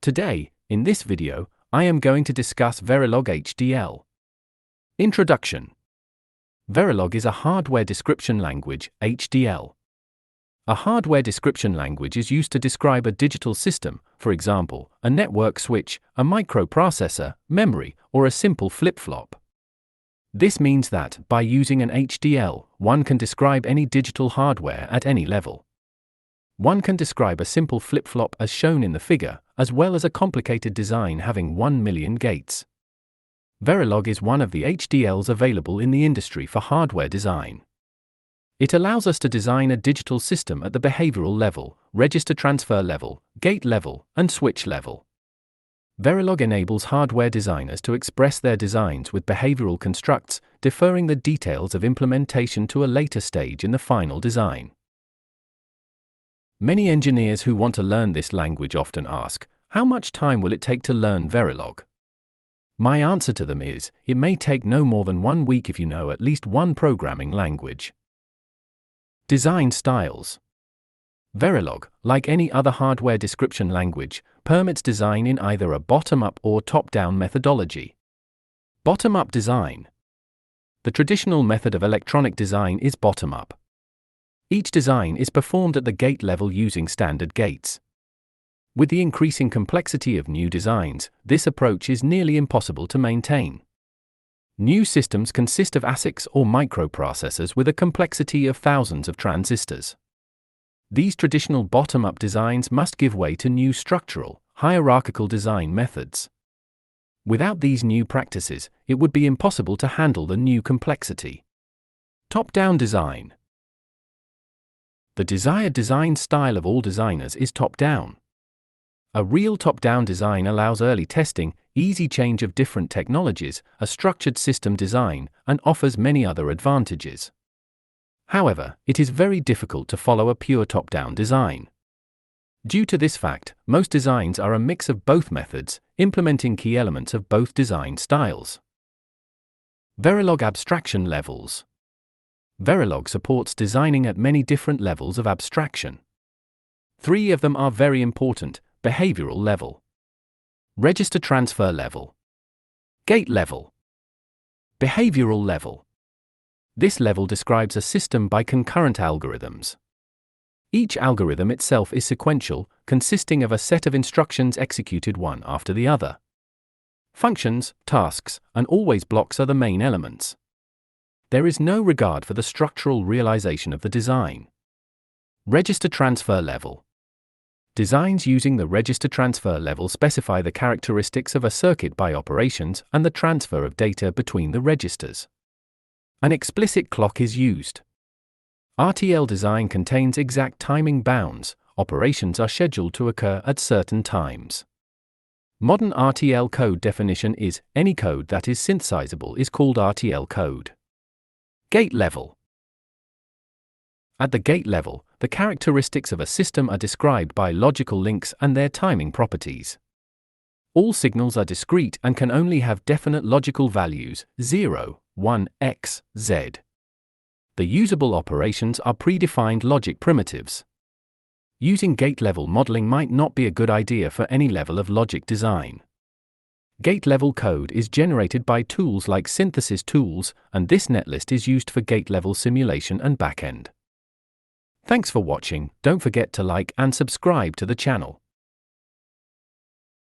Today, in this video, I am going to discuss Verilog HDL. Introduction. Verilog is a hardware description language, HDL. A hardware description language is used to describe a digital system, for example, a network switch, a microprocessor, memory, or a simple flip-flop. This means that, by using an HDL, one can describe any digital hardware at any level. One can describe a simple flip-flop as shown in the figure, as well as a complicated design having 1 million gates. Verilog is one of the HDLs available in the industry for hardware design. It allows us to design a digital system at the behavioral level, register transfer level, gate level, and switch level. Verilog enables hardware designers to express their designs with behavioral constructs, deferring the details of implementation to a later stage in the final design. Many engineers who want to learn this language often ask, how much time will it take to learn Verilog? My answer to them is, it may take no more than 1 week if you know at least one programming language. Design styles. Verilog, like any other hardware description language, permits design in either a bottom-up or top-down methodology. Bottom-up design. The traditional method of electronic design is bottom-up. Each design is performed at the gate level using standard gates. With the increasing complexity of new designs, this approach is nearly impossible to maintain. New systems consist of ASICs or microprocessors with a complexity of thousands of transistors. These traditional bottom-up designs must give way to new structural, hierarchical design methods. Without these new practices, it would be impossible to handle the new complexity. Top-down design. The desired design style of all designers is top-down. A real top-down design allows early testing, easy change of different technologies, a structured system design, and offers many other advantages. However, it is very difficult to follow a pure top-down design. Due to this fact, most designs are a mix of both methods, implementing key elements of both design styles. Verilog Abstraction Levels. Verilog supports designing at many different levels of abstraction. 3 of them are very important: behavioral level, register transfer level, gate level. Behavioral level. This level describes a system by concurrent algorithms. Each algorithm itself is sequential, consisting of a set of instructions executed one after the other. Functions, tasks, and always blocks are the main elements. There is no regard for the structural realization of the design. Register transfer level. Designs using the register transfer level specify the characteristics of a circuit by operations and the transfer of data between the registers. An explicit clock is used. RTL design contains exact timing bounds. Operations are scheduled to occur at certain times. Modern RTL code definition is, any code that is synthesizable is called RTL code. Gate level. At the gate level, the characteristics of a system are described by logical links and their timing properties. All signals are discrete and can only have definite logical values, 0, 1, x, z. The usable operations are predefined logic primitives. Using gate-level modeling might not be a good idea for any level of logic design. Gate-level code is generated by tools like synthesis tools, and this netlist is used for gate-level simulation and backend. Thanks for watching. Don't forget to like and subscribe to the channel.